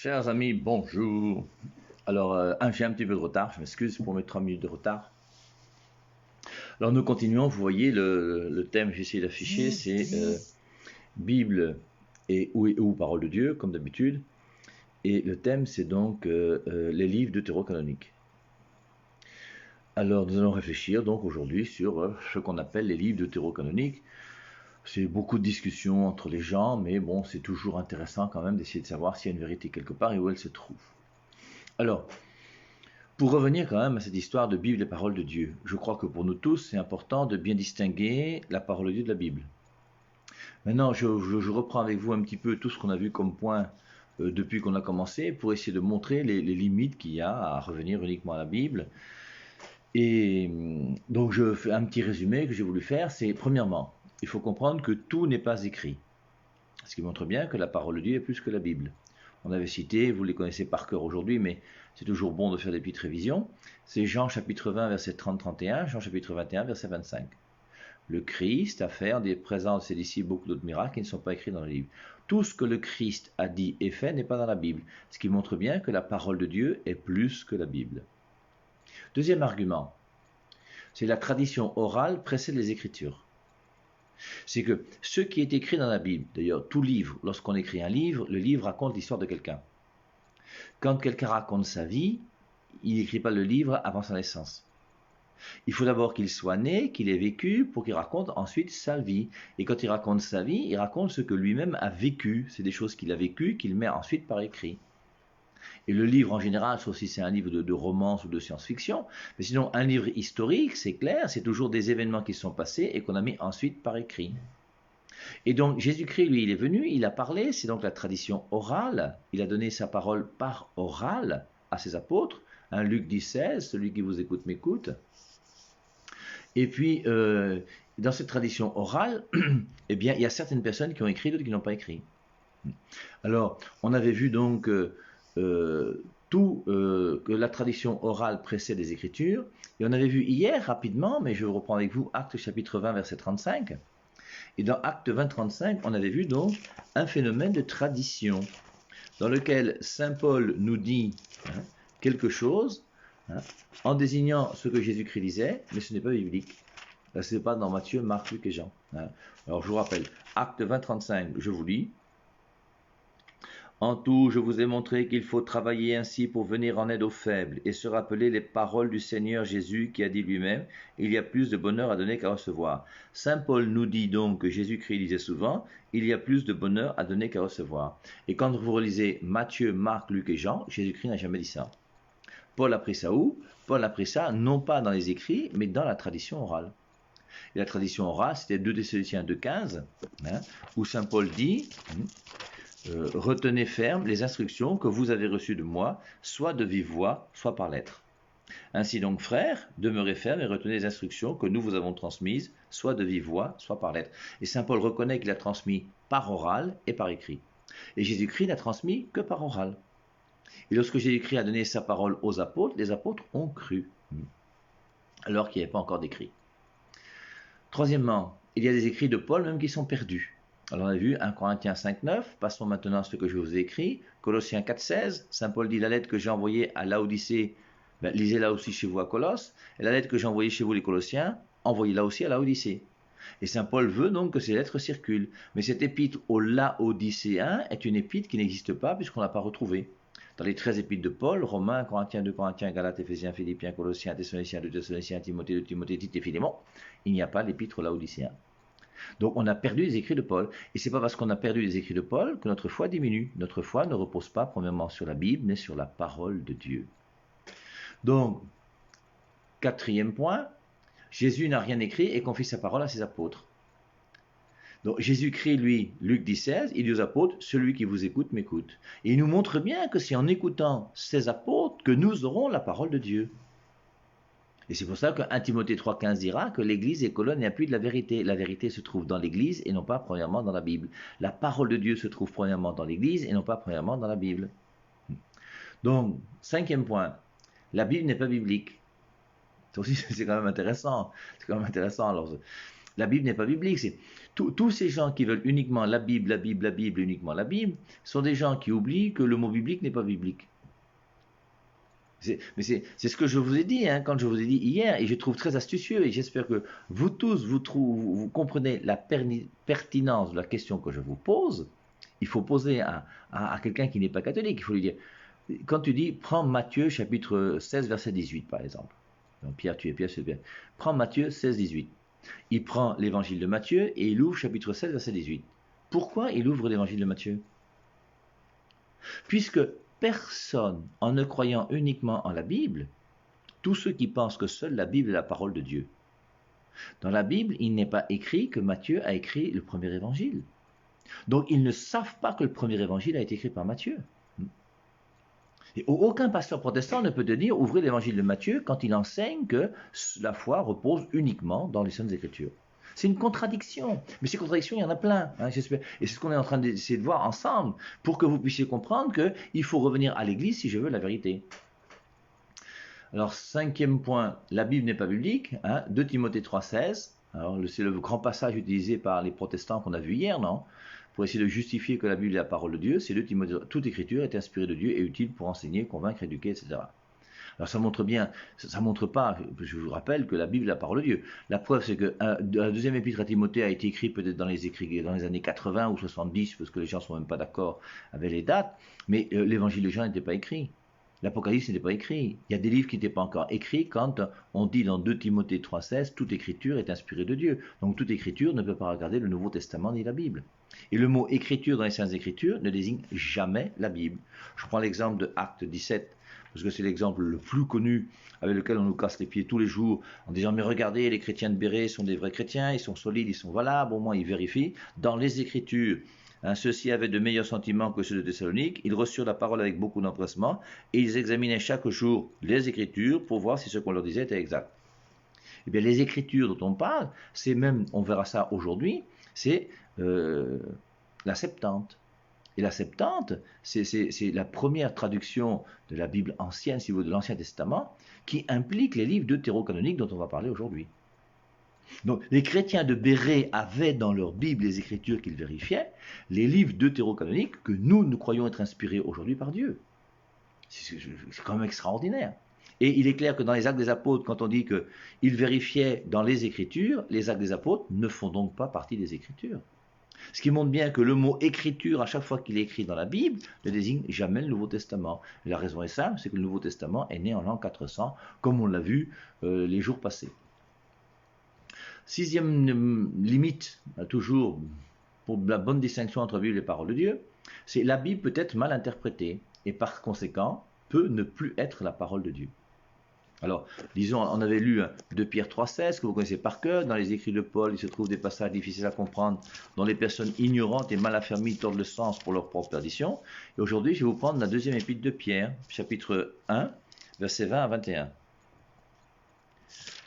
Chers amis, bonjour. Alors, j'ai un petit peu de retard, je m'excuse pour mes 3 minutes de retard. Alors, nous continuons, vous voyez, le thème que j'ai essayé d'afficher, c'est Bible ou Parole de Dieu, comme d'habitude. Et le thème, c'est donc les livres deutérocanoniques. Alors, nous allons réfléchir donc aujourd'hui sur ce qu'on appelle les livres deutérocanoniques. C'est beaucoup de discussions entre les gens, mais bon, c'est toujours intéressant quand même d'essayer de savoir s'il y a une vérité quelque part et où elle se trouve. Alors, pour revenir quand même à cette histoire de Bible et parole de Dieu, je crois que pour nous tous, c'est important de bien distinguer la parole de Dieu de la Bible. Maintenant, je reprends avec vous un petit peu tout ce qu'on a vu comme point depuis qu'on a commencé pour essayer de montrer les limites qu'il y a à revenir uniquement à la Bible. Et donc, je fais un petit résumé que j'ai voulu faire. C'est, premièrement, il faut comprendre que tout n'est pas écrit. Ce qui montre bien que la parole de Dieu est plus que la Bible. On avait cité, vous les connaissez par cœur aujourd'hui, mais c'est toujours bon de faire des petites révisions. C'est Jean chapitre 20, verset 30-31, Jean chapitre 21, verset 25. Le Christ a fait en des présents de ses disciples beaucoup d'autres miracles qui ne sont pas écrits dans le livre. Tout ce que le Christ a dit et fait n'est pas dans la Bible, ce qui montre bien que la parole de Dieu est plus que la Bible. Deuxième argument, c'est la tradition orale précède les Écritures. C'est que ce qui est écrit dans la Bible, d'ailleurs tout livre, lorsqu'on écrit un livre, le livre raconte l'histoire de quelqu'un. Quand quelqu'un raconte sa vie, il n'écrit pas le livre avant sa naissance. Il faut d'abord qu'il soit né, qu'il ait vécu, pour qu'il raconte ensuite sa vie. Et quand il raconte sa vie, il raconte ce que lui-même a vécu. C'est des choses qu'il a vécues, qu'il met ensuite par écrit. Et le livre en général, sauf si c'est un livre de romance ou de science-fiction, mais sinon un livre historique, c'est clair, c'est toujours des événements qui sont passés et qu'on a mis ensuite par écrit. Et donc Jésus-Christ, lui, il est venu, il a parlé, c'est donc la tradition orale, il a donné sa parole par orale à ses apôtres, Luc 10,16, celui qui vous écoute m'écoute. Et puis, dans cette tradition orale, eh bien, il y a certaines personnes qui ont écrit, d'autres qui n'ont pas écrit. Alors, on avait vu donc que la tradition orale précède les Écritures, et on avait vu hier rapidement, mais je reprends avec vous Actes chapitre 20, verset 35, et dans Acte 20-35, on avait vu donc un phénomène de tradition dans lequel Saint Paul nous dit quelque chose en désignant ce que Jésus-Christ disait, mais ce n'est pas biblique. Ce n'est pas dans Matthieu, Marc, Luc et Jean. Alors je vous rappelle, Acte 20-35, je vous lis. En tout, je vous ai montré qu'il faut travailler ainsi pour venir en aide aux faibles et se rappeler les paroles du Seigneur Jésus qui a dit lui-même, il y a plus de bonheur à donner qu'à recevoir. Saint Paul nous dit donc que Jésus-Christ disait souvent, il y a plus de bonheur à donner qu'à recevoir. Et quand vous relisez Matthieu, Marc, Luc et Jean, Jésus-Christ n'a jamais dit ça. Paul a pris ça où? Paul a pris ça non pas dans les écrits, mais dans la tradition orale. Et la tradition orale, c'était 2 Thessaloniciens 2,15, où Saint Paul dit... retenez ferme les instructions que vous avez reçues de moi, soit de vive voix, soit par lettre. Ainsi donc, frères, demeurez fermes et retenez les instructions que nous vous avons transmises, soit de vive voix, soit par lettre. Et saint Paul reconnaît qu'il a transmis par oral et par écrit. Et Jésus-Christ n'a transmis que par oral. Et lorsque Jésus-Christ a donné sa parole aux apôtres, les apôtres ont cru, alors qu'il n'y avait pas encore d'écrit. Troisièmement, il y a des écrits de Paul même qui sont perdus. Alors on a vu 1 Corinthiens 5,9, passons maintenant à ce que je vous ai écrit, Colossiens 4,16, Saint Paul dit la lettre que j'ai envoyée à Laodicée, lisez-la aussi chez vous à Colosse, et la lettre que j'ai envoyée chez vous les Colossiens, envoyez-la aussi à Laodicée. Et Saint Paul veut donc que ces lettres circulent, mais cette épître aux Laodicéens est une épître qui n'existe pas puisqu'on ne l'a pas retrouvée. Dans les 13 épîtres de Paul, Romains, Corinthiens, 2 Corinthiens, Galates, Éphésiens, Philippiens, Colossiens, Thessaloniciens, 2 Thessaloniciens, Timothée, 2 Timothée, Tite et Philémon, il n'y a pas l'épître aux Laodicéens. Donc on a perdu les écrits de Paul. Et c'est pas parce qu'on a perdu les écrits de Paul que notre foi diminue. Notre foi ne repose pas premièrement sur la Bible, mais sur la parole de Dieu. Donc, quatrième point, Jésus n'a rien écrit et confie sa parole à ses apôtres. Donc Jésus-Christ, lui, Luc 10,16, il dit aux apôtres, celui qui vous écoute m'écoute. Et il nous montre bien que c'est en écoutant ses apôtres que nous aurons la parole de Dieu. Et c'est pour ça que 1 Timothée 3,15 dira que l'Église est colonne et appui de la vérité. La vérité se trouve dans l'Église et non pas premièrement dans la Bible. La parole de Dieu se trouve premièrement dans l'Église et non pas premièrement dans la Bible. Donc, cinquième point, la Bible n'est pas biblique. Ça aussi, c'est quand même intéressant. C'est quand même intéressant. Alors, La Bible n'est pas biblique. Tous ces gens qui veulent uniquement la Bible, la Bible, la Bible, uniquement la Bible, sont des gens qui oublient que le mot biblique n'est pas biblique. Mais c'est ce que je vous ai dit quand je vous ai dit hier, et je trouve très astucieux, et j'espère que vous tous, vous comprenez la pertinence de la question que je vous pose. Il faut poser à quelqu'un qui n'est pas catholique, il faut lui dire, quand tu dis, prends Matthieu chapitre 16, verset 18 par exemple. Donc, Pierre, tu es Pierre, c'est bien. Prends Matthieu 16, 18. Il prend l'évangile de Matthieu et il ouvre chapitre 16, verset 18. Pourquoi il ouvre l'évangile de Matthieu? Puisque personne, en ne croyant uniquement en la Bible, tous ceux qui pensent que seule la Bible est la parole de Dieu. Dans la Bible, il n'est pas écrit que Matthieu a écrit le premier évangile. Donc ils ne savent pas que le premier évangile a été écrit par Matthieu. Et aucun pasteur protestant ne peut te dire ouvrez l'évangile de Matthieu quand il enseigne que la foi repose uniquement dans les Saintes Écritures. C'est une contradiction. Mais ces contradictions, il y en a plein, j'espère. Et c'est ce qu'on est en train d'essayer de voir ensemble pour que vous puissiez comprendre qu'il faut revenir à l'Église si je veux la vérité. Alors, 5e point, la Bible n'est pas biblique. 2 Timothée 3,16. Alors, c'est le grand passage utilisé par les protestants qu'on a vu hier, non? Pour essayer de justifier que la Bible est la parole de Dieu. C'est 2 Timothée. Toute écriture est inspirée de Dieu et utile pour enseigner, convaincre, éduquer, etc. Alors ça montre bien, ça montre pas, je vous rappelle que la Bible est la parole de Dieu. La preuve c'est que la deuxième épître à Timothée a été écrite peut-être dans les années 80 ou 70, parce que les gens ne sont même pas d'accord avec les dates, mais l'évangile de Jean n'était pas écrit. L'Apocalypse n'était pas écrit. Il y a des livres qui n'étaient pas encore écrits quand on dit dans 2 Timothée 3,16, toute écriture est inspirée de Dieu. Donc toute écriture ne peut pas regarder le Nouveau Testament ni la Bible. Et le mot écriture dans les Saintes Écritures ne désigne jamais la Bible. Je prends l'exemple de Acte 17, parce que c'est l'exemple le plus connu avec lequel on nous casse les pieds tous les jours en disant mais regardez, les chrétiens de Béret sont des vrais chrétiens, ils sont solides, ils sont valables, au moins ils vérifient. Dans les Écritures, ceux-ci avaient de meilleurs sentiments que ceux de Thessalonique, ils reçurent la parole avec beaucoup d'empressement et ils examinaient chaque jour les Écritures pour voir si ce qu'on leur disait était exact. Eh bien les Écritures dont on parle, c'est même, on verra ça aujourd'hui, c'est la Septante. Et la Septante, c'est la première traduction de la Bible ancienne, si vous voulez, de l'Ancien Testament, qui implique les livres deutérocanoniques dont on va parler aujourd'hui. Donc, les chrétiens de Béret avaient dans leur Bible les Écritures qu'ils vérifiaient, les livres deutérocanoniques que nous croyons être inspirés aujourd'hui par Dieu. C'est quand même extraordinaire. Et il est clair que dans les Actes des Apôtres, quand on dit qu'ils vérifiaient dans les Écritures, les Actes des Apôtres ne font donc pas partie des Écritures. Ce qui montre bien que le mot écriture, à chaque fois qu'il est écrit dans la Bible, ne désigne jamais le Nouveau Testament. Et la raison est simple, c'est que le Nouveau Testament est né en l'an 400, comme on l'a vu les jours passés. 6e limite, toujours pour la bonne distinction entre Bible et parole de Dieu, c'est la Bible peut être mal interprétée et par conséquent peut ne plus être la parole de Dieu. Alors, disons, on avait lu 2 Pierre 3,16 que vous connaissez par cœur. Dans les écrits de Paul, il se trouve des passages difficiles à comprendre dont les personnes ignorantes et mal affermies tordent le sens pour leur propre perdition. Et aujourd'hui, je vais vous prendre la deuxième épître de Pierre, chapitre 1, versets 20 à 21.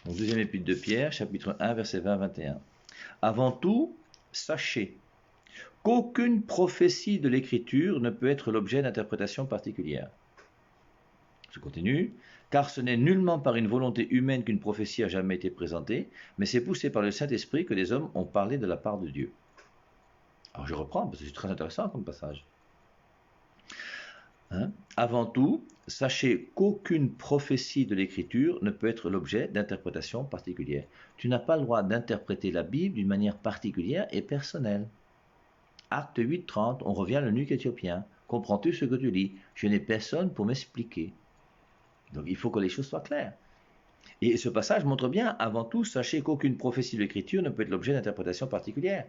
Donc, deuxième épître de Pierre, chapitre 1, versets 20 à 21. Avant tout, sachez qu'aucune prophétie de l'Écriture ne peut être l'objet d'interprétation particulière. Je continue. Car ce n'est nullement par une volonté humaine qu'une prophétie a jamais été présentée, mais c'est poussé par le Saint-Esprit que des hommes ont parlé de la part de Dieu. Alors je reprends, parce que c'est très intéressant comme passage. Avant tout, sachez qu'aucune prophétie de l'Écriture ne peut être l'objet d'interprétation particulière. Tu n'as pas le droit d'interpréter la Bible d'une manière particulière et personnelle. Acte 8:30, on revient à l'eunuque éthiopien. Comprends-tu ce que tu lis? Je n'ai personne pour m'expliquer. Donc il faut que les choses soient claires. Et ce passage montre bien, avant tout, sachez qu'aucune prophétie de l'Écriture ne peut être l'objet d'interprétation particulière.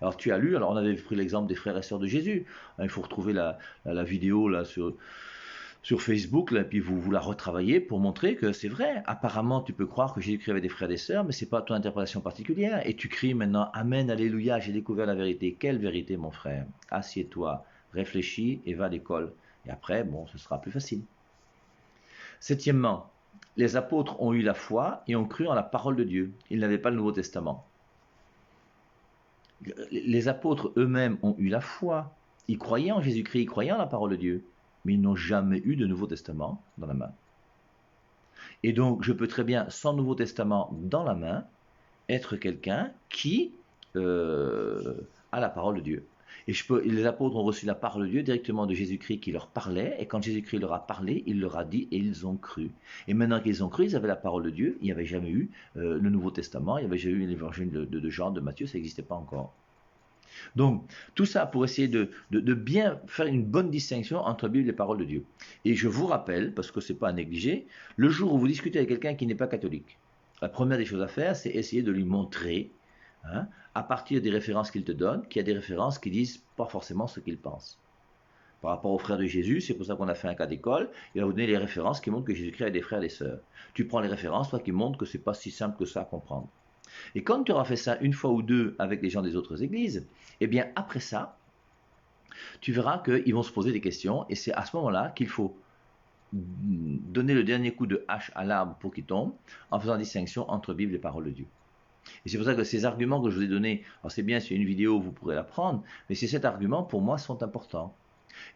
Alors tu as lu, alors on avait pris l'exemple des frères et sœurs de Jésus. Il faut retrouver la vidéo là sur Facebook, là, puis vous la retravaillez pour montrer que c'est vrai. Apparemment, tu peux croire que Jésus-Christ avait des frères et des sœurs, mais ce n'est pas ton interprétation particulière. Et tu cries maintenant, Amen, Alléluia, j'ai découvert la vérité. Quelle vérité, mon frère? Assieds-toi, réfléchis et va à l'école. Et après, bon, ce sera plus facile. Septièmement, les apôtres ont eu la foi et ont cru en la parole de Dieu. Ils n'avaient pas le Nouveau Testament. Les apôtres eux-mêmes ont eu la foi. Ils croyaient en Jésus-Christ, ils croyaient en la parole de Dieu. Mais ils n'ont jamais eu de Nouveau Testament dans la main. Et donc, je peux très bien, sans Nouveau Testament dans la main, être quelqu'un qui a la parole de Dieu. Et les apôtres ont reçu la parole de Dieu directement de Jésus-Christ qui leur parlait, et quand Jésus-Christ leur a parlé, il leur a dit, et ils ont cru. Et maintenant qu'ils ont cru, ils avaient la parole de Dieu, il n'y avait jamais eu le Nouveau Testament, il n'y avait jamais eu l'évangile de Jean, de Matthieu, ça n'existait pas encore. Donc, tout ça pour essayer de bien faire une bonne distinction entre la Bible et les paroles de Dieu. Et je vous rappelle, parce que ce n'est pas à négliger, le jour où vous discutez avec quelqu'un qui n'est pas catholique, la première des choses à faire, c'est essayer de lui montrer, à partir des références qu'il te donne, qu'il y a des références qui disent pas forcément ce qu'il pense. Par rapport aux frères de Jésus, c'est pour ça qu'on a fait un cas d'école, il va vous donner les références qui montrent que Jésus-Christ a des frères et des sœurs. Tu prends les références, toi, qui montrent que c'est pas si simple que ça à comprendre. Et quand tu auras fait ça une fois ou deux avec les gens des autres églises, eh bien après ça, tu verras qu'ils vont se poser des questions, et c'est à ce moment-là qu'il faut donner le dernier coup de hache à l'arbre pour qu'il tombe, en faisant distinction entre Bible et parole de Dieu. Et c'est pour ça que ces arguments que je vous ai donnés, alors c'est bien, c'est une vidéo, vous pourrez la prendre, mais ces 7 arguments, pour moi, sont importants.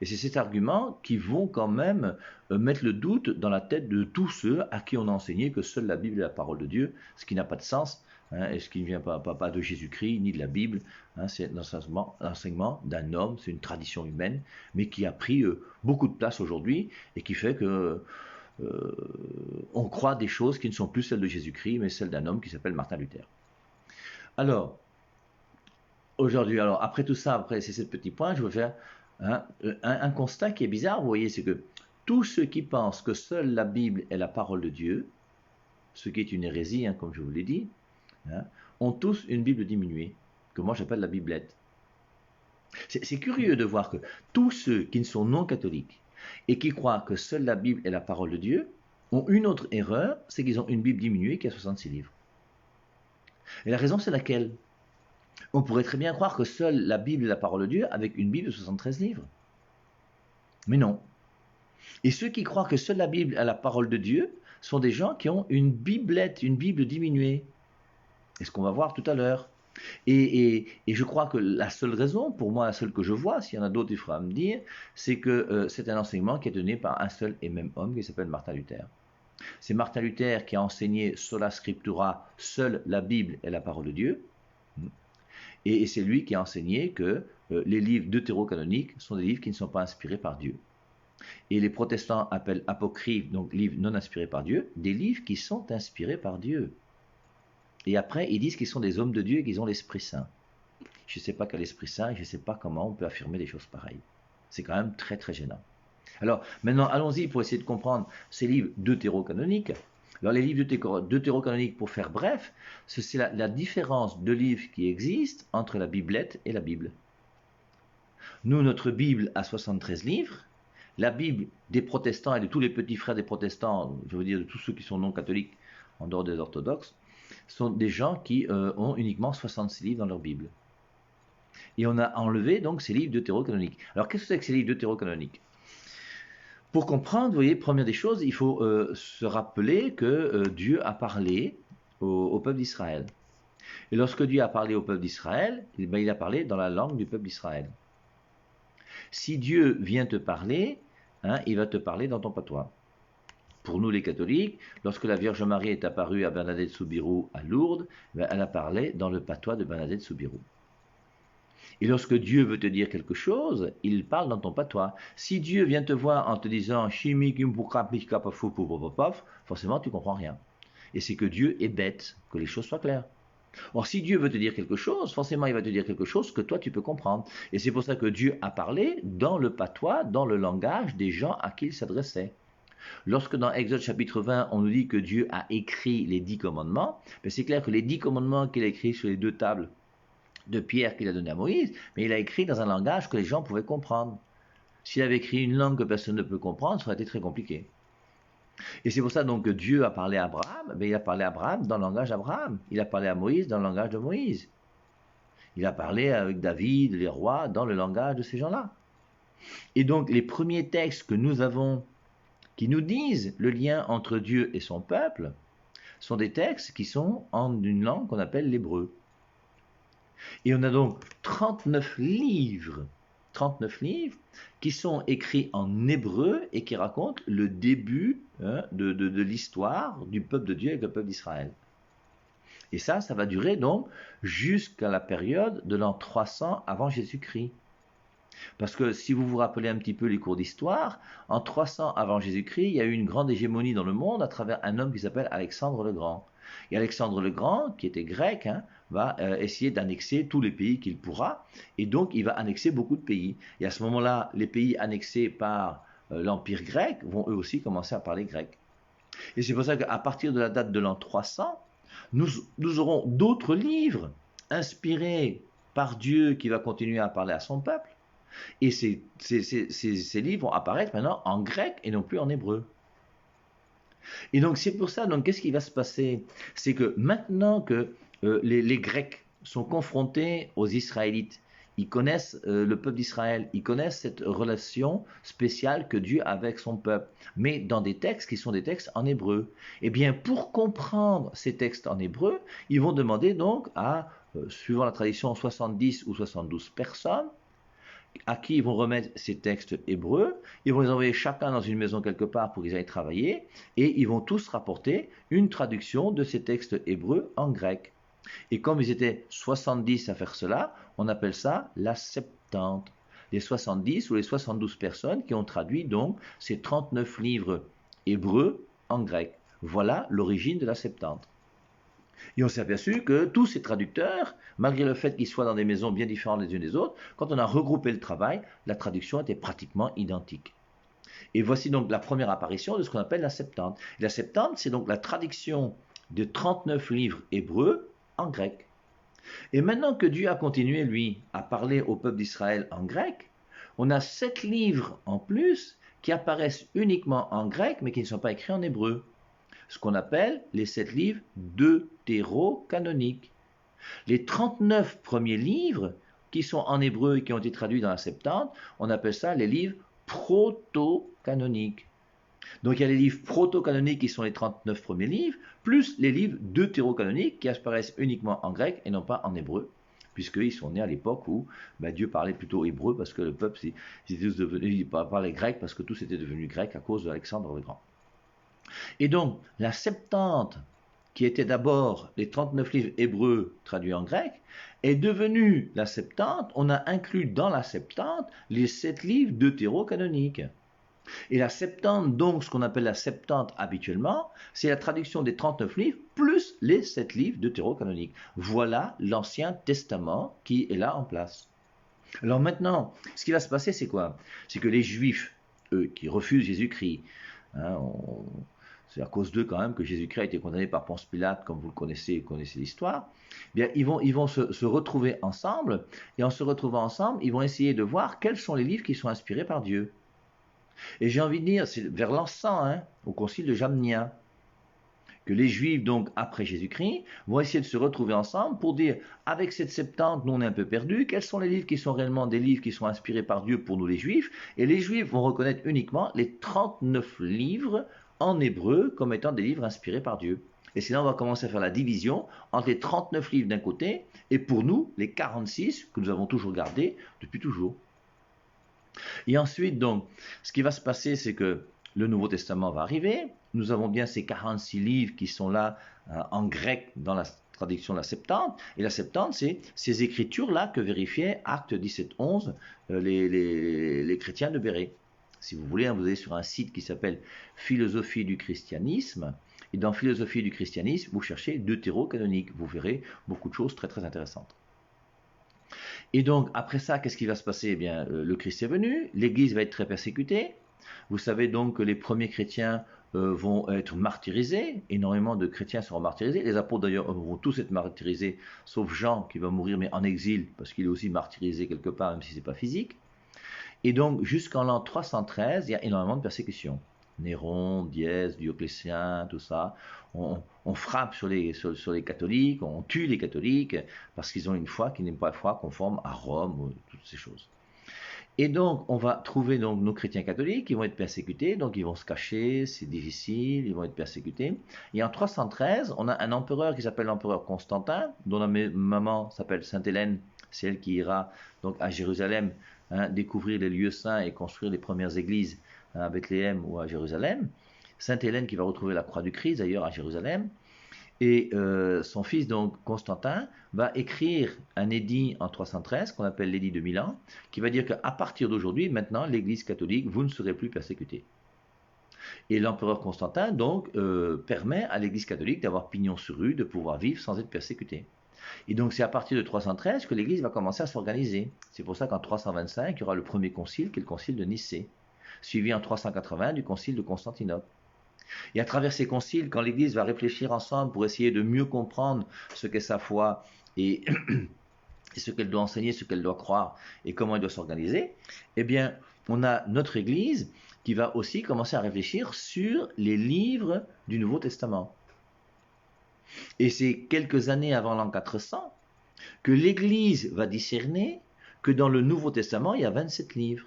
Et c'est ces arguments qui vont quand même mettre le doute dans la tête de tous ceux à qui on a enseigné que seule la Bible est la parole de Dieu, ce qui n'a pas de sens, et ce qui ne vient pas de Jésus-Christ ni de la Bible. C'est l'enseignement d'un homme, c'est une tradition humaine, mais qui a pris beaucoup de place aujourd'hui et qui fait que on croit des choses qui ne sont plus celles de Jésus-Christ, mais celles d'un homme qui s'appelle Martin Luther. Alors, aujourd'hui, après tout ça, après ces 7 petits points, je veux faire un constat qui est bizarre, vous voyez, c'est que tous ceux qui pensent que seule la Bible est la parole de Dieu, ce qui est une hérésie, comme je vous l'ai dit, ont tous une Bible diminuée, que moi j'appelle la Biblette. C'est curieux de voir que tous ceux qui ne sont non catholiques et qui croient que seule la Bible est la parole de Dieu ont une autre erreur, c'est qu'ils ont une Bible diminuée qui a 66 livres. Et la raison, c'est laquelle? On pourrait très bien croire que seule la Bible est la parole de Dieu avec une Bible de 73 livres. Mais non. Et ceux qui croient que seule la Bible est la parole de Dieu sont des gens qui ont une Biblette, une Bible diminuée. C'est ce qu'on va voir tout à l'heure. Et je crois que la seule raison, pour moi la seule que je vois, s'il y en a d'autres il faudra me dire, c'est que c'est un enseignement qui est donné par un seul et même homme qui s'appelle Martin Luther. C'est Martin Luther qui a enseigné sola scriptura, seule la Bible est la parole de Dieu. Et c'est lui qui a enseigné que les livres deutérocanoniques sont des livres qui ne sont pas inspirés par Dieu. Et les protestants appellent apocryphes, donc livres non inspirés par Dieu, des livres qui sont inspirés par Dieu. Et après, ils disent qu'ils sont des hommes de Dieu et qu'ils ont l'Esprit Saint. Je ne sais pas quel Esprit Saint et je ne sais pas comment on peut affirmer des choses pareilles. C'est quand même très très gênant. Alors maintenant, allons-y pour essayer de comprendre ces livres deutérocanoniques. Alors les livres deutérocanoniques, pour faire bref, c'est la différence de livres qui existent entre la Biblette et la Bible. Nous, notre Bible a 73 livres. La Bible des protestants et de tous les petits frères des protestants, je veux dire de tous ceux qui sont non catholiques en dehors des orthodoxes, sont des gens qui ont uniquement 66 livres dans leur Bible. Et on a enlevé donc ces livres deutérocanoniques. Alors qu'est-ce que c'est que ces livres deutérocanoniques? Pour comprendre, vous voyez, première des choses, il faut se rappeler que Dieu a parlé au peuple d'Israël. Et lorsque Dieu a parlé au peuple d'Israël, il a parlé dans la langue du peuple d'Israël. Si Dieu vient te parler, il va te parler dans ton patois. Pour nous les catholiques, lorsque la Vierge Marie est apparue à Bernadette Soubirous à Lourdes, elle a parlé dans le patois de Bernadette Soubirous. Et lorsque Dieu veut te dire quelque chose, il parle dans ton patois. Si Dieu vient te voir en te disant forcément tu comprends rien. Et c'est que Dieu est bête, que les choses soient claires. Or, si Dieu veut te dire quelque chose, forcément il va te dire quelque chose que toi tu peux comprendre. Et c'est pour ça que Dieu a parlé dans le patois, dans le langage des gens à qui il s'adressait. Lorsque dans Exode chapitre 20, on nous dit que Dieu a écrit les 10 commandements, c'est clair que les 10 commandements qu'il a écrits sur les 2 tables de pierre qu'il a donné à Moïse, mais il a écrit dans un langage que les gens pouvaient comprendre. S'il avait écrit une langue que personne ne peut comprendre, ça aurait été très compliqué. Et c'est pour ça donc que Dieu a parlé à Abraham, il a parlé à Abraham dans le langage d'Abraham, il a parlé à Moïse dans le langage de Moïse. Il a parlé avec David, les rois, dans le langage de ces gens-là. Et donc les premiers textes que nous avons qui nous disent le lien entre Dieu et son peuple sont des textes qui sont en une langue qu'on appelle l'hébreu. Et on a donc 39 livres qui sont écrits en hébreu et qui racontent le début de l'histoire du peuple de Dieu avec le peuple d'Israël. Et ça va durer donc jusqu'à la période de l'an 300 avant Jésus-Christ. Parce que si vous vous rappelez un petit peu les cours d'histoire, en 300 avant Jésus-Christ, il y a eu une grande hégémonie dans le monde à travers un homme qui s'appelle Alexandre le Grand. Et Alexandre le Grand, qui était grec, va essayer d'annexer tous les pays qu'il pourra, et donc il va annexer beaucoup de pays. Et à ce moment-là, les pays annexés par l'Empire grec vont eux aussi commencer à parler grec. Et c'est pour ça qu'à partir de la date de l'an 300, nous aurons d'autres livres inspirés par Dieu qui va continuer à parler à son peuple. Et ces livres vont apparaître maintenant en grec et non plus en hébreu. Et donc c'est pour ça, donc qu'est-ce qui va se passer? C'est que maintenant que les Grecs sont confrontés aux Israélites, ils connaissent le peuple d'Israël, ils connaissent cette relation spéciale que Dieu a avec son peuple, mais dans des textes qui sont des textes en hébreu. Eh bien, pour comprendre ces textes en hébreu, ils vont demander donc à, suivant la tradition, 70 ou 72 personnes, à qui ils vont remettre ces textes hébreux, ils vont les envoyer chacun dans une maison quelque part pour qu'ils aillent travailler, et ils vont tous rapporter une traduction de ces textes hébreux en grec. Et comme ils étaient 70 à faire cela, on appelle ça la Septante. Les 70 ou les 72 personnes qui ont traduit donc ces 39 livres hébreux en grec. Voilà l'origine de la Septante. Et on s'est aperçu que tous ces traducteurs, malgré le fait qu'ils soient dans des maisons bien différentes les unes des autres, quand on a regroupé le travail, la traduction était pratiquement identique. Et voici donc la première apparition de ce qu'on appelle la Septante. Et la Septante, c'est donc la traduction de 39 livres hébreux en grec. Et maintenant que Dieu a continué, lui, à parler au peuple d'Israël en grec, on a 7 livres en plus qui apparaissent uniquement en grec, mais qui ne sont pas écrits en hébreu. Ce qu'on appelle les 7 livres deutérocanoniques. Les 39 premiers livres qui sont en hébreu et qui ont été traduits dans la Septante, on appelle ça les livres proto-canoniques. Donc il y a les livres proto-canoniques qui sont les 39 premiers livres, plus les livres deutérocanoniques qui apparaissent uniquement en grec et non pas en hébreu, puisqu'ils sont nés à l'époque où Dieu parlait plutôt hébreu parce que le peuple parlait grec parce que tous étaient devenus grecs à cause d'Alexandre le Grand. Et donc, la Septante, qui était d'abord les 39 livres hébreux traduits en grec, est devenue la Septante. On a inclus dans la Septante les 7 livres deutérocanoniques. Et la Septante, donc ce qu'on appelle la Septante habituellement, c'est la traduction des 39 livres plus les 7 livres deutérocanoniques. Voilà l'Ancien Testament qui est là en place. Alors maintenant, ce qui va se passer, c'est quoi? C'est que les Juifs, eux, qui refusent Jésus-Christ, c'est à cause d'eux quand même que Jésus-Christ a été condamné par Ponce Pilate, comme vous le connaissez l'histoire. Bien, ils vont se retrouver ensemble, et en se retrouvant ensemble, ils vont essayer de voir quels sont les livres qui sont inspirés par Dieu. Et j'ai envie de dire, c'est vers l'an 100, au concile de Jamnia, que les Juifs, donc après Jésus-Christ, vont essayer de se retrouver ensemble pour dire, avec cette Septante, nous on est un peu perdus, quels sont les livres qui sont réellement des livres qui sont inspirés par Dieu pour nous les Juifs, et les Juifs vont reconnaître uniquement les 39 livres en hébreu comme étant des livres inspirés par Dieu. Et c'est là on va commencer à faire la division entre les 39 livres d'un côté et pour nous les 46 que nous avons toujours gardés depuis toujours. Et ensuite donc ce qui va se passer c'est que le Nouveau Testament va arriver, nous avons bien ces 46 livres qui sont là en grec dans la traduction de la Septante, et la Septante c'est ces écritures-là que vérifiaient Actes 17-11 les chrétiens de Bérée. Si vous voulez, vous allez sur un site qui s'appelle Philosophie du christianisme. Et dans Philosophie du christianisme, vous cherchez deutérocanonique. Vous verrez beaucoup de choses très très intéressantes. Et donc, après ça, qu'est-ce qui va se passer? Eh bien, le Christ est venu, l'Église va être très persécutée. Vous savez donc que les premiers chrétiens vont être martyrisés. Énormément de chrétiens seront martyrisés. Les apôtres d'ailleurs vont tous être martyrisés, sauf Jean qui va mourir, mais en exil, parce qu'il est aussi martyrisé quelque part, même si ce n'est pas physique. Et donc, jusqu'en l'an 313, il y a énormément de persécutions. Néron, Dièse, Dioclétien, tout ça. On frappe sur les catholiques, on tue les catholiques, parce qu'ils ont une foi qui n'est pas une foi conforme à Rome, toutes ces choses. Et donc, on va trouver donc, nos chrétiens catholiques qui vont être persécutés, donc ils vont se cacher, c'est difficile, ils vont être persécutés. Et en 313, on a un empereur qui s'appelle l'empereur Constantin, dont la maman s'appelle Sainte Hélène, c'est elle qui ira donc à Jérusalem, découvrir les lieux saints et construire les premières églises à Bethléem ou à Jérusalem. Sainte Hélène qui va retrouver la croix du Christ d'ailleurs à Jérusalem. Et son fils, donc Constantin, va écrire un édit en 313, qu'on appelle l'édit de Milan, qui va dire qu'à partir d'aujourd'hui, maintenant, l'Église catholique, vous ne serez plus persécutés. Et l'empereur Constantin, donc, permet à l'Église catholique d'avoir pignon sur rue, de pouvoir vivre sans être persécutée. Et donc, c'est à partir de 313 que l'Église va commencer à s'organiser. C'est pour ça qu'en 325, il y aura le premier concile, qui est le concile de Nicée, suivi en 380 du concile de Constantinople. Et à travers ces conciles, quand l'Église va réfléchir ensemble pour essayer de mieux comprendre ce qu'est sa foi et, et ce qu'elle doit enseigner, ce qu'elle doit croire et comment elle doit s'organiser, eh bien, on a notre Église qui va aussi commencer à réfléchir sur les livres du Nouveau Testament. Et c'est quelques années avant l'an 400 que l'Église va discerner que dans le Nouveau Testament, il y a 27 livres.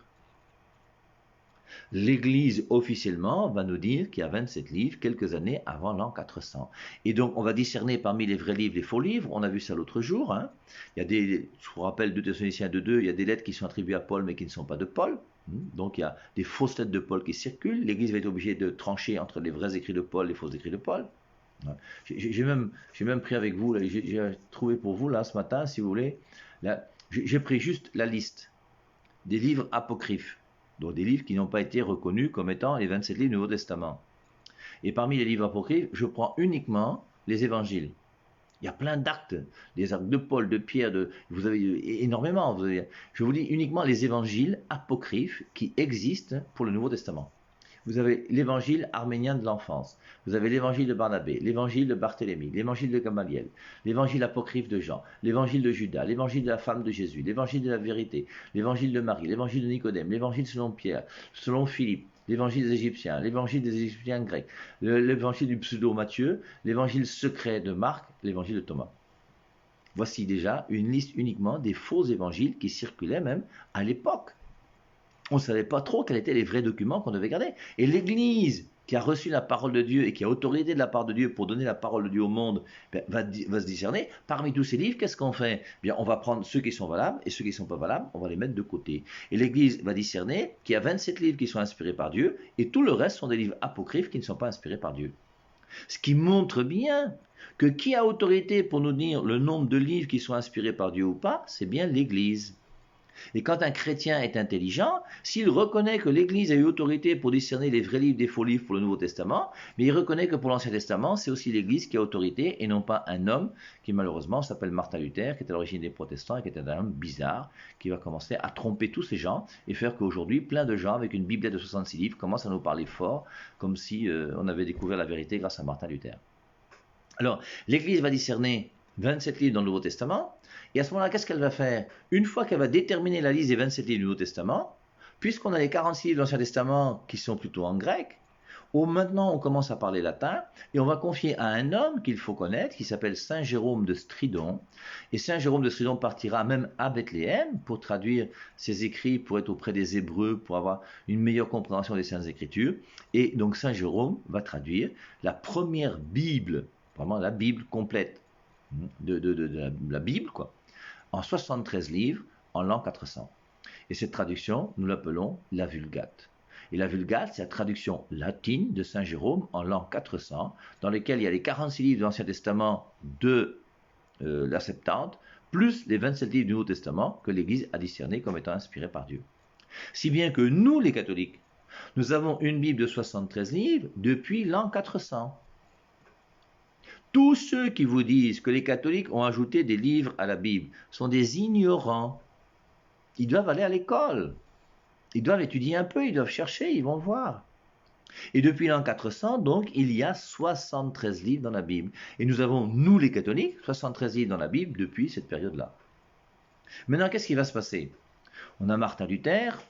L'Église officiellement va nous dire qu'il y a 27 livres quelques années avant l'an 400. Et donc on va discerner parmi les vrais livres les faux livres. On a vu ça l'autre jour. Hein. Il y a des, je vous rappelle 2 Thessaloniciens 2, il y a des lettres qui sont attribuées à Paul mais qui ne sont pas de Paul. Donc il y a des fausses lettres de Paul qui circulent. L'Église va être obligée de trancher entre les vrais écrits de Paul et les faux écrits de Paul. J'ai même pris avec vous, j'ai trouvé pour vous là ce matin, si vous voulez, j'ai pris juste la liste des livres apocryphes. Donc des livres qui n'ont pas été reconnus comme étant les 27 livres du Nouveau Testament. Et parmi les livres apocryphes, je prends uniquement les évangiles. Il y a plein d'actes, des actes de Paul, de Pierre, vous avez énormément. Je vous dis uniquement les évangiles apocryphes qui existent pour le Nouveau Testament. Vous avez l'évangile arménien de l'enfance, vous avez l'évangile de Barnabé, l'évangile de Barthélemy, l'évangile de Gamaliel, l'évangile apocryphe de Jean, l'évangile de Judas, l'évangile de la femme de Jésus, l'évangile de la vérité, l'évangile de Marie, l'évangile de Nicodème, l'évangile selon Pierre, selon Philippe, l'évangile des Égyptiens, l'évangile des Égyptiens grecs, l'évangile du pseudo-Matthieu, l'évangile secret de Marc, l'évangile de Thomas. Voici déjà une liste uniquement des faux évangiles qui circulaient même à l'époque. On ne savait pas trop quels étaient les vrais documents qu'on devait garder. Et l'Église, qui a reçu la parole de Dieu et qui a autorité de la part de Dieu pour donner la parole de Dieu au monde, va se discerner. Parmi tous ces livres, qu'est-ce qu'on fait? Bien, on va prendre ceux qui sont valables et ceux qui ne sont pas valables, on va les mettre de côté. Et l'Église va discerner qu'il y a 27 livres qui sont inspirés par Dieu et tout le reste sont des livres apocryphes qui ne sont pas inspirés par Dieu. Ce qui montre bien que qui a autorité pour nous dire le nombre de livres qui sont inspirés par Dieu ou pas, c'est bien l'Église. Et quand un chrétien est intelligent, s'il reconnaît que l'Église a eu autorité pour discerner les vrais livres des faux livres pour le Nouveau Testament, mais il reconnaît que pour l'Ancien Testament, c'est aussi l'Église qui a autorité et non pas un homme qui malheureusement s'appelle Martin Luther, qui est à l'origine des protestants et qui est un homme bizarre, qui va commencer à tromper tous ces gens et faire qu'aujourd'hui, plein de gens avec une Bible de 66 livres commencent à nous parler fort, comme si on avait découvert la vérité grâce à Martin Luther. Alors, l'Église va discerner 27 livres dans le Nouveau Testament, et à ce moment-là, qu'est-ce qu'elle va faire? Une fois qu'elle va déterminer la liste des 27 livres du Nouveau Testament, puisqu'on a les 46 livres de l'Ancien Testament qui sont plutôt en grec, maintenant on commence à parler latin, et on va confier à un homme qu'il faut connaître, qui s'appelle Saint Jérôme de Stridon, et Saint Jérôme de Stridon partira même à Bethléem pour traduire ses écrits, pour être auprès des Hébreux, pour avoir une meilleure compréhension des Saintes Écritures, et donc Saint Jérôme va traduire la première Bible, vraiment la Bible complète, de la Bible, quoi, en 73 livres en l'an 400. Et cette traduction, nous l'appelons la Vulgate. Et la Vulgate, c'est la traduction latine de Saint Jérôme en l'an 400, dans lequel il y a les 46 livres de l'Ancien Testament de la Septante, plus les 27 livres du Nouveau Testament que l'Église a discernés comme étant inspirés par Dieu. Si bien que nous, les catholiques, nous avons une Bible de 73 livres depuis l'an 400. Tous ceux qui vous disent que les catholiques ont ajouté des livres à la Bible sont des ignorants. Ils doivent aller à l'école. Ils doivent étudier un peu, ils doivent chercher, ils vont voir. Et depuis l'an 400, donc, il y a 73 livres dans la Bible. Et nous avons, nous les catholiques, 73 livres dans la Bible depuis cette période-là. Maintenant, qu'est-ce qui va se passer? On a Martin Luther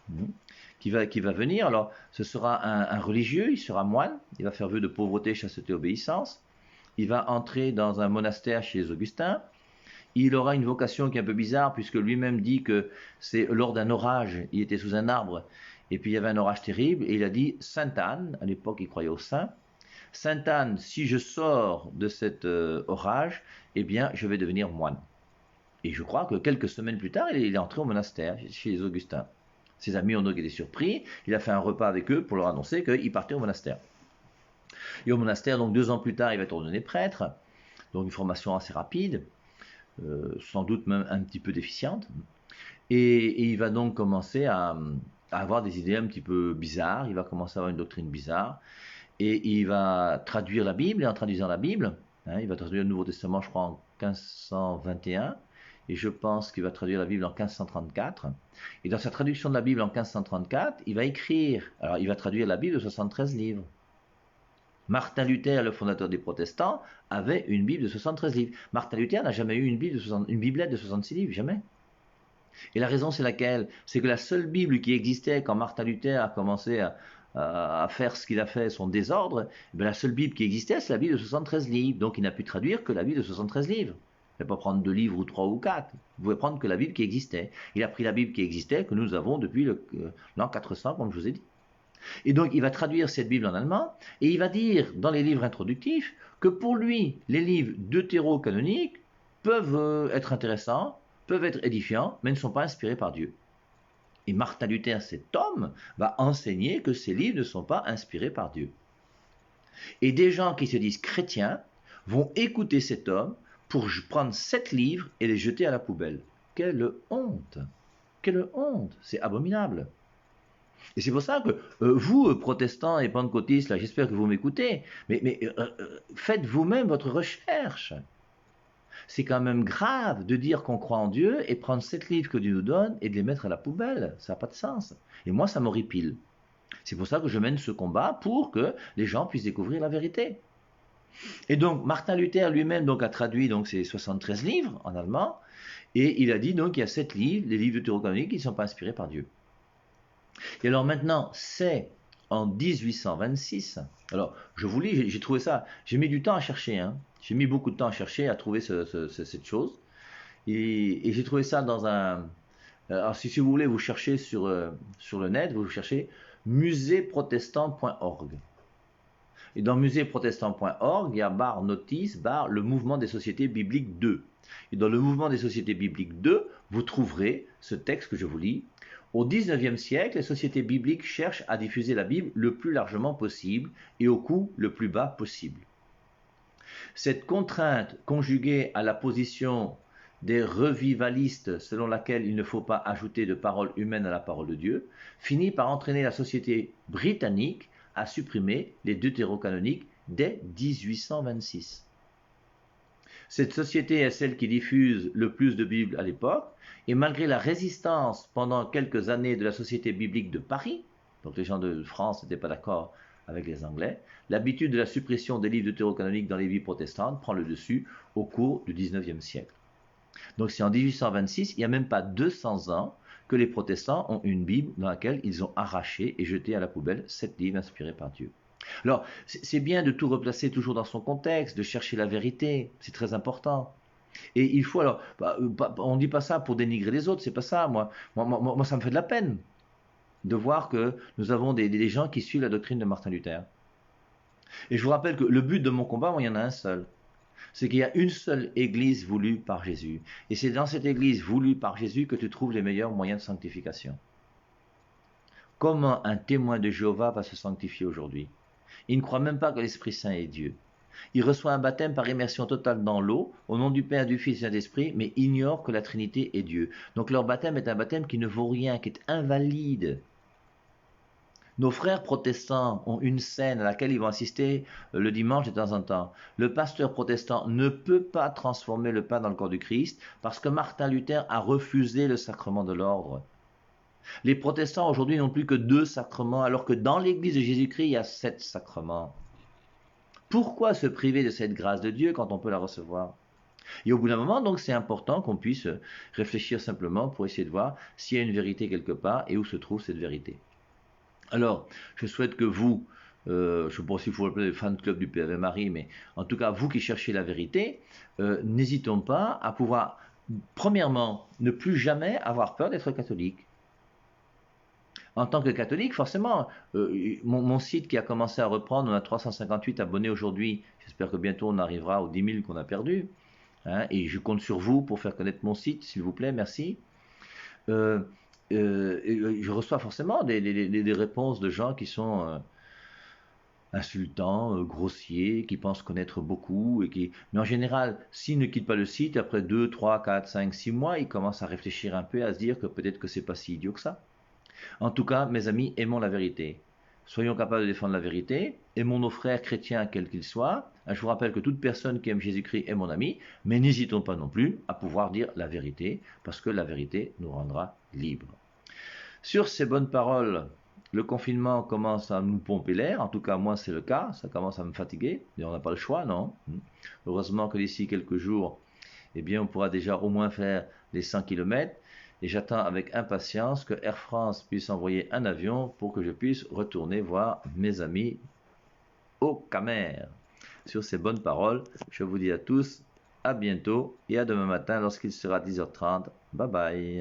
qui va venir. Alors, ce sera un religieux, il sera moine, il va faire vœu de pauvreté, chasteté, obéissance. Il va entrer dans un monastère chez les Augustins. Il aura une vocation qui est un peu bizarre, puisque lui-même dit que c'est lors d'un orage, il était sous un arbre, et puis il y avait un orage terrible, et il a dit, Sainte Anne, à l'époque il croyait au saint, Sainte Anne, si je sors de cet orage, eh bien je vais devenir moine. Et je crois que quelques semaines plus tard, il est entré au monastère, chez les Augustins. Ses amis ont donc été surpris, il a fait un repas avec eux pour leur annoncer qu'il partait au monastère. Et au monastère, donc 2 ans plus tard, il va être ordonné prêtre. Donc une formation assez rapide, sans doute même un petit peu déficiente. Et il va donc commencer à avoir des idées un petit peu bizarres, il va commencer à avoir une doctrine bizarre, et il va traduire la Bible, et en traduisant la Bible, il va traduire le Nouveau Testament, je crois, en 1521, et je pense qu'il va traduire la Bible en 1534. Et dans sa traduction de la Bible en 1534, il va écrire, alors il va traduire la Bible de 73 livres. Martin Luther, le fondateur des protestants, avait une Bible de 73 livres. Martin Luther n'a jamais eu une biblette de 66 livres, jamais. Et la raison, c'est laquelle? C'est que la seule Bible qui existait quand Martin Luther a commencé à faire ce qu'il a fait, son désordre, la seule Bible qui existait, c'est la Bible de 73 livres. Donc il n'a pu traduire que la Bible de 73 livres. Il ne va pas prendre 2 livres ou 3 ou 4. Vous pouvez prendre que la Bible qui existait. Il a pris la Bible qui existait, que nous avons depuis l'an 400, comme je vous ai dit. Et donc il va traduire cette Bible en allemand, et il va dire dans les livres introductifs que pour lui, les livres deutérocanoniques peuvent être intéressants, peuvent être édifiants, mais ne sont pas inspirés par Dieu. Et Martin Luther, cet homme, va enseigner que ces livres ne sont pas inspirés par Dieu. Et des gens qui se disent chrétiens vont écouter cet homme pour prendre 7 livres et les jeter à la poubelle. Quelle honte! Quelle honte! C'est abominable. Et c'est pour ça que vous, protestants et pentecôtistes, là, j'espère que vous m'écoutez, mais faites vous-même votre recherche. C'est quand même grave de dire qu'on croit en Dieu et prendre 7 livres que Dieu nous donne et de les mettre à la poubelle. Ça n'a pas de sens. Et moi, ça m'horripile. C'est pour ça que je mène ce combat pour que les gens puissent découvrir la vérité. Et donc, Martin Luther lui-même donc, a traduit donc, ses 73 livres en allemand, et il a dit donc qu'il y a 7 livres, les livres deutérocanoniques, qui ne sont pas inspirés par Dieu. Et alors maintenant, c'est en 1826. Alors, je vous lis, j'ai trouvé ça, j'ai mis du temps à chercher, hein. J'ai mis beaucoup de temps à chercher, à trouver cette chose. Et j'ai trouvé ça dans un... Alors, si vous voulez, vous cherchez sur le net, vous cherchez muséeprotestant.org. Et dans muséeprotestant.org, il y a barre notice, barre le mouvement des sociétés bibliques 2. Et dans le mouvement des sociétés bibliques 2, vous trouverez ce texte que je vous lis. Au XIXe siècle, les sociétés bibliques cherchent à diffuser la Bible le plus largement possible et au coût le plus bas possible. Cette contrainte, conjuguée à la position des revivalistes selon laquelle il ne faut pas ajouter de parole humaine à la parole de Dieu, finit par entraîner la société britannique à supprimer les deutérocanoniques dès 1826. Cette société est celle qui diffuse le plus de Bibles à l'époque, et malgré la résistance pendant quelques années de la Société biblique de Paris, donc les gens de France n'étaient pas d'accord avec les Anglais, l'habitude de la suppression des livres deutérocanoniques dans les Bibles protestantes prend le dessus au cours du XIXe siècle. Donc c'est en 1826, il n'y a même pas 200 ans, que les protestants ont une Bible dans laquelle ils ont arraché et jeté à la poubelle 7 livres inspirés par Dieu. Alors, c'est bien de tout replacer toujours dans son contexte, de chercher la vérité, c'est très important. Et il faut alors, on ne dit pas ça pour dénigrer les autres, c'est pas ça, moi ça me fait de la peine de voir que nous avons des gens qui suivent la doctrine de Martin Luther. Et je vous rappelle que le but de mon combat, moi, il y en a un seul. C'est qu'il y a une seule église voulue par Jésus. Et c'est dans cette église voulue par Jésus que tu trouves les meilleurs moyens de sanctification. Comment un témoin de Jéhovah va se sanctifier aujourd'hui? Il ne croit même pas que l'Esprit Saint est Dieu. Il reçoit un baptême par immersion totale dans l'eau, au nom du Père, du Fils et de l'Esprit, mais ignore que la Trinité est Dieu. Donc leur baptême est un baptême qui ne vaut rien, qui est invalide. Nos frères protestants ont une scène à laquelle ils vont assister le dimanche de temps en temps. Le pasteur protestant ne peut pas transformer le pain dans le corps du Christ parce que Martin Luther a refusé le sacrement de l'ordre. Les protestants aujourd'hui n'ont plus que 2 sacrements alors que dans l'église de Jésus-Christ il y a 7 sacrements. Pourquoi se priver de cette grâce de Dieu quand on peut la recevoir? Et au bout d'un moment, donc, c'est important qu'on puisse réfléchir simplement pour essayer de voir s'il y a une vérité quelque part et où se trouve cette vérité. Alors, je souhaite que vous, je ne sais pas s'il faut appeler le fan club du PAV Marie, mais en tout cas, vous qui cherchez la vérité, n'hésitons pas à pouvoir, premièrement, ne plus jamais avoir peur d'être catholique. En tant que catholique, forcément, mon site qui a commencé à reprendre, on a 358 abonnés aujourd'hui, j'espère que bientôt on arrivera aux 10 000 qu'on a perdus, hein, et je compte sur vous pour faire connaître mon site, s'il vous plaît, merci. Je reçois forcément des réponses de gens qui sont insultants, grossiers, qui pensent connaître beaucoup, mais en général, s'ils ne quittent pas le site, après 2, 3, 4, 5, 6 mois, ils commencent à réfléchir un peu et à se dire que peut-être que c'est pas si idiot que ça. En tout cas, mes amis, aimons la vérité. Soyons capables de défendre la vérité, aimons nos frères chrétiens quels qu'ils soient. Je vous rappelle que toute personne qui aime Jésus-Christ est mon ami, mais n'hésitons pas non plus à pouvoir dire la vérité, parce que la vérité nous rendra libres. Sur ces bonnes paroles, le confinement commence à nous pomper l'air, en tout cas moi c'est le cas, ça commence à me fatiguer, et on n'a pas le choix, non? Heureusement que d'ici quelques jours, eh bien on pourra déjà au moins faire les 100 km, et j'attends avec impatience que Air France puisse envoyer un avion pour que je puisse retourner voir mes amis au Camer. Sur ces bonnes paroles, je vous dis à tous à bientôt et à demain matin lorsqu'il sera 10h30. Bye bye.